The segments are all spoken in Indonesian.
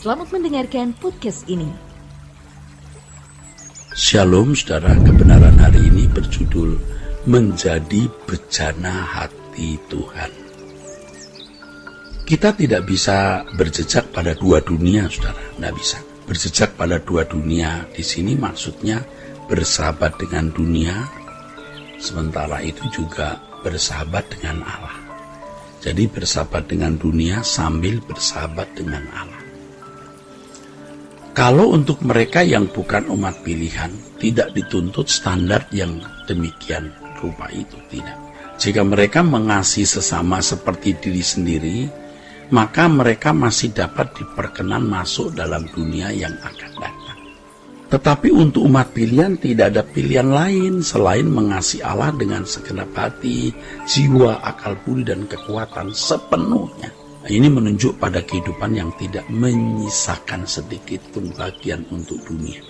Selamat mendengarkan podcast ini. Shalom saudara, kebenaran hari ini berjudul Menjadi Bejana Hati Tuhan. Kita tidak bisa berjejak pada dua dunia, saudara. Tidak bisa. Berjejak pada dua dunia, di sini maksudnya bersahabat dengan dunia, sementara itu juga bersahabat dengan Allah. Jadi bersahabat dengan dunia sambil bersahabat dengan Allah. Kalau untuk mereka yang bukan umat pilihan, tidak dituntut standar yang demikian rupa itu, tidak. Jika mereka mengasihi sesama seperti diri sendiri, maka mereka masih dapat diperkenan masuk dalam dunia yang akan datang. Tetapi untuk umat pilihan tidak ada pilihan lain selain mengasihi Allah dengan segenap hati, jiwa, akal budi, dan kekuatan sepenuhnya. Ini menunjuk pada kehidupan yang tidak menyisakan sedikit pun bagian untuk dunia.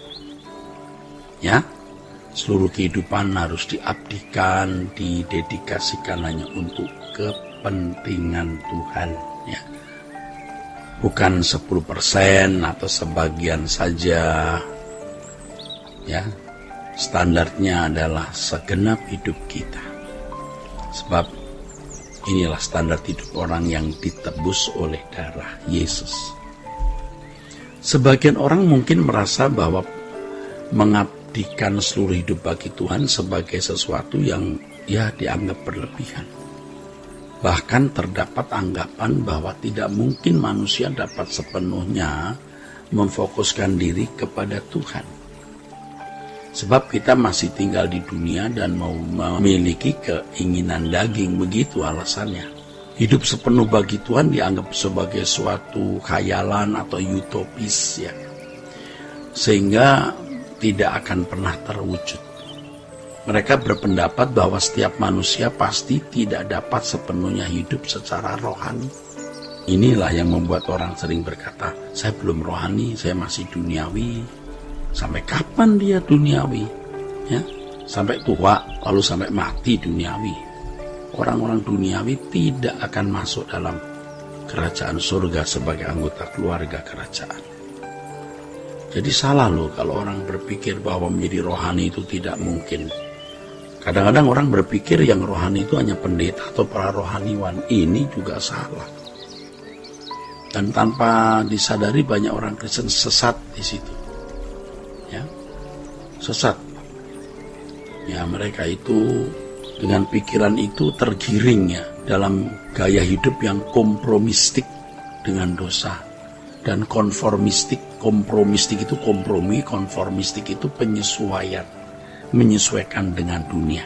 Ya, seluruh kehidupan harus diabdikan, didedikasikan hanya untuk kepentingan Tuhan. Ya, bukan 10% atau sebagian saja. Ya, standarnya adalah segenap hidup kita. Sebab inilah standar hidup orang yang ditebus oleh darah Yesus. Sebagian orang mungkin merasa bahwa mengabdikan seluruh hidup bagi Tuhan sebagai sesuatu yang dianggap berlebihan. Bahkan terdapat anggapan bahwa tidak mungkin manusia dapat sepenuhnya memfokuskan diri kepada Tuhan. Sebab kita masih tinggal di dunia dan mau memiliki keinginan daging, begitu alasannya. Hidup sepenuh bagi Tuhan dianggap sebagai suatu khayalan atau utopis, ya. Sehingga tidak akan pernah terwujud. Mereka berpendapat bahwa setiap manusia pasti tidak dapat sepenuhnya hidup secara rohani. Inilah yang membuat orang sering berkata, saya belum rohani, saya masih duniawi. Sampai kapan dia duniawi? Ya, sampai tua, lalu sampai mati duniawi. Orang-orang duniawi tidak akan masuk dalam kerajaan surga sebagai anggota keluarga kerajaan. Jadi salah loh kalau orang berpikir bahwa menjadi rohani itu tidak mungkin. Kadang-kadang orang berpikir yang rohani itu hanya pendeta atau para rohaniwan. Ini juga salah. Dan tanpa disadari banyak orang Kristen sesat di situ. Sesat. Ya, mereka itu dengan pikiran itu tergiring, ya, dalam gaya hidup yang kompromistik dengan dosa. Dan konformistik. Kompromistik itu kompromi, konformistik itu penyesuaian. Menyesuaikan dengan dunia.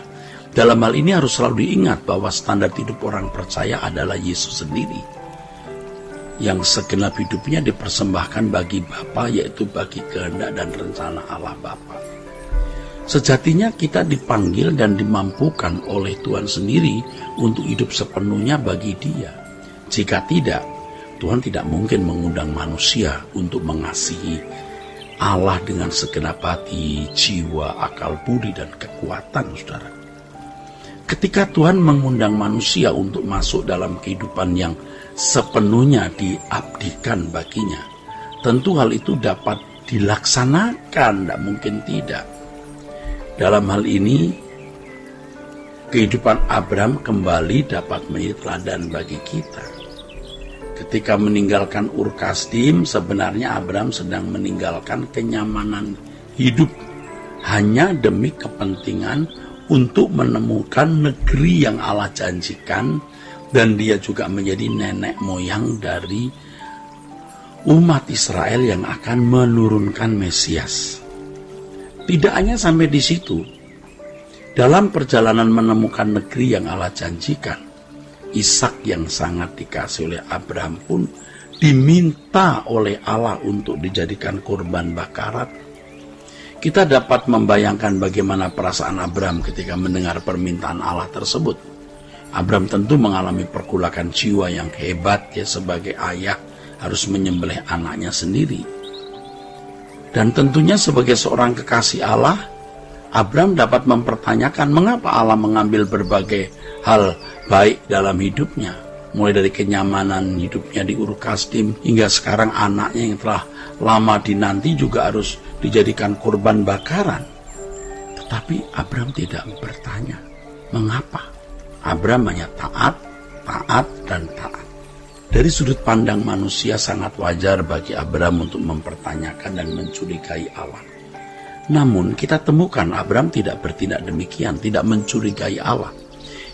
Dalam hal ini harus selalu diingat bahwa standar hidup orang percaya adalah Yesus sendiri. Yang segenap hidupnya dipersembahkan bagi Bapa, yaitu bagi kehendak dan rencana Allah Bapa. Sejatinya kita dipanggil dan dimampukan oleh Tuhan sendiri untuk hidup sepenuhnya bagi Dia. Jika tidak, Tuhan tidak mungkin mengundang manusia untuk mengasihi Allah dengan segenap hati, jiwa, akal budi, dan kekuatan, saudara. Ketika Tuhan mengundang manusia untuk masuk dalam kehidupan yang sepenuhnya diabdikan baginya, tentu hal itu dapat dilaksanakan, tidak mungkin tidak. Dalam hal ini, kehidupan Abraham kembali dapat menjadi teladan bagi kita. Ketika meninggalkan Ur Kasdim, sebenarnya Abraham sedang meninggalkan kenyamanan hidup hanya demi kepentingan untuk menemukan negeri yang Allah janjikan, dan dia juga menjadi nenek moyang dari umat Israel yang akan menurunkan Mesias. Tidak hanya sampai di situ, dalam perjalanan menemukan negeri yang Allah janjikan, Ishak yang sangat dikasih oleh Abraham pun diminta oleh Allah untuk dijadikan kurban bakaran. Kita dapat membayangkan bagaimana perasaan Abraham ketika mendengar permintaan Allah tersebut. Abraham tentu mengalami pergulakan jiwa yang hebat, ya, sebagai ayah harus menyembelih anaknya sendiri. Dan tentunya sebagai seorang kekasih Allah, Abraham dapat mempertanyakan mengapa Allah mengambil berbagai hal baik dalam hidupnya. mulai dari kenyamanan hidupnya di Ur Kasdim hingga sekarang anaknya yang telah lama dinanti juga harus dijadikan korban bakaran. Tetapi Abram tidak bertanya mengapa. Abram hanya taat, dan taat. Dari sudut pandang manusia sangat wajar bagi Abram untuk mempertanyakan dan mencurigai Allah. Namun kita temukan Abram tidak bertindak demikian, tidak mencurigai Allah.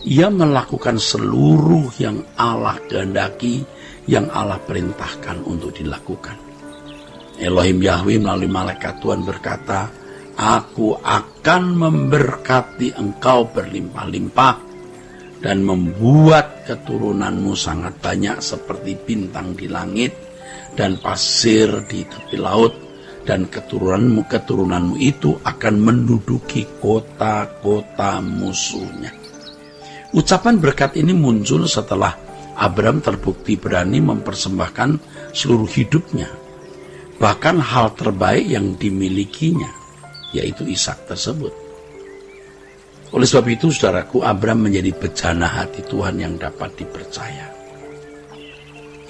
Ia melakukan seluruh yang Allah kehendaki, yang Allah perintahkan untuk dilakukan. Elohim Yahweh melalui malaikat Tuhan berkata, "Aku akan memberkati engkau berlimpah-limpah dan membuat keturunanmu sangat banyak seperti bintang di langit dan pasir di tepi laut, dan keturunanmu itu akan menduduki kota-kota musuhnya." Ucapan berkat ini muncul setelah Abram terbukti berani mempersembahkan seluruh hidupnya, bahkan hal terbaik yang dimilikinya, yaitu Ishak tersebut. Oleh sebab itu, saudaraku, Abram menjadi bejana hati Tuhan yang dapat dipercaya.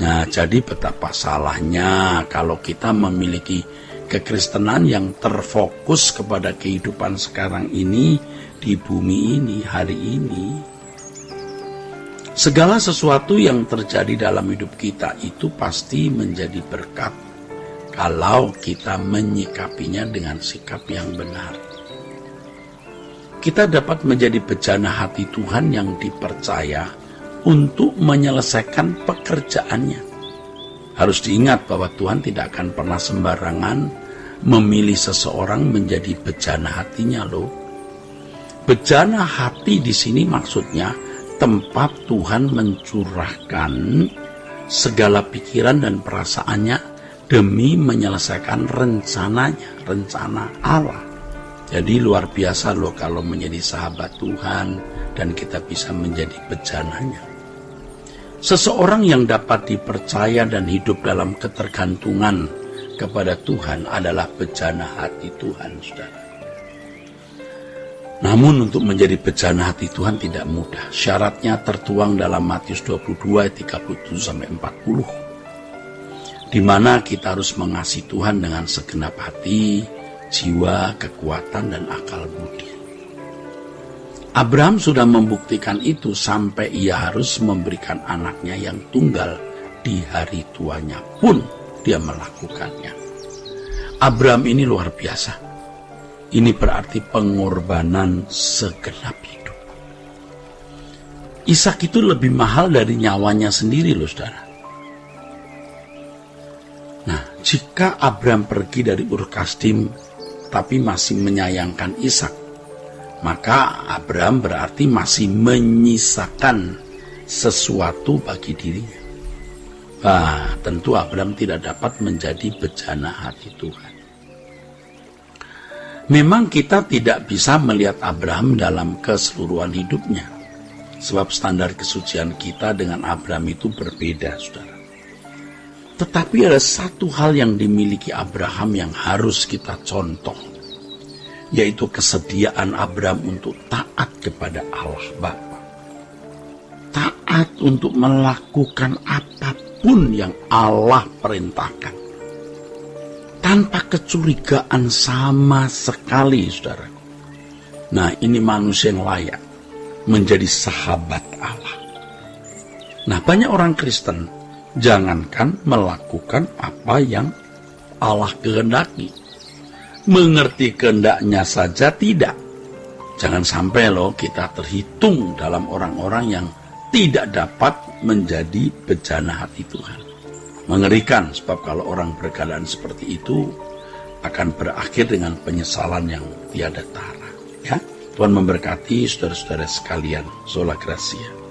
Nah, jadi betapa salahnya kalau kita memiliki kekristenan yang terfokus kepada kehidupan sekarang ini, di bumi ini, hari ini. Segala sesuatu yang terjadi dalam hidup kita itu pasti menjadi berkat kalau kita menyikapinya dengan sikap yang benar. Kita dapat menjadi bejana hati Tuhan yang dipercaya untuk menyelesaikan pekerjaannya. Harus diingat bahwa Tuhan tidak akan pernah sembarangan memilih seseorang menjadi bejana hatinya loh. Bejana hati di sini maksudnya tempat Tuhan mencurahkan segala pikiran dan perasaannya demi menyelesaikan rencananya, rencana Allah. Jadi luar biasa loh kalau menjadi sahabat Tuhan dan kita bisa menjadi bejananya. Seseorang yang dapat dipercaya dan hidup dalam ketergantungan kepada Tuhan adalah bejana hati Tuhan, saudara. Namun untuk menjadi bejana hati Tuhan tidak mudah. Syaratnya tertuang dalam Matius 22 ayat 37-40. Di mana kita harus mengasihi Tuhan dengan segenap hati, jiwa, kekuatan, dan akal budi. Abraham sudah membuktikan itu sampai ia harus memberikan anaknya yang tunggal di hari tuanya pun dia melakukannya. Abraham ini luar biasa. Ini berarti pengorbanan segenap hidup. Ishak itu lebih mahal dari nyawanya sendiri loh, saudara. Nah, jika Abraham pergi dari Ur Kasdim tapi masih menyayangkan Ishak, maka Abraham berarti masih menyisakan sesuatu bagi dirinya. Nah, tentu Abraham tidak dapat menjadi bejana hati Tuhan. Memang kita tidak bisa melihat Abraham dalam keseluruhan hidupnya, sebab standar kesucian kita dengan Abraham itu berbeda, saudara. Tetapi ada satu hal yang dimiliki Abraham yang harus kita contoh, yaitu kesediaan Abraham untuk taat kepada Allah Bapa. Taat untuk melakukan apapun yang Allah perintahkan, tanpa kecurigaan sama sekali, saudara. Nah, ini manusia yang layak menjadi sahabat Allah. Nah, banyak orang Kristen jangankan melakukan apa yang Allah kehendaki, mengerti kehendaknya saja tidak. Jangan sampai loh kita terhitung dalam orang-orang yang tidak dapat menjadi bejana hati Tuhan. Mengerikan, sebab kalau orang berkeadaan seperti itu akan berakhir dengan penyesalan yang tiada tara. Ya, Tuhan memberkati saudara-saudara sekalian. Sola Gracia.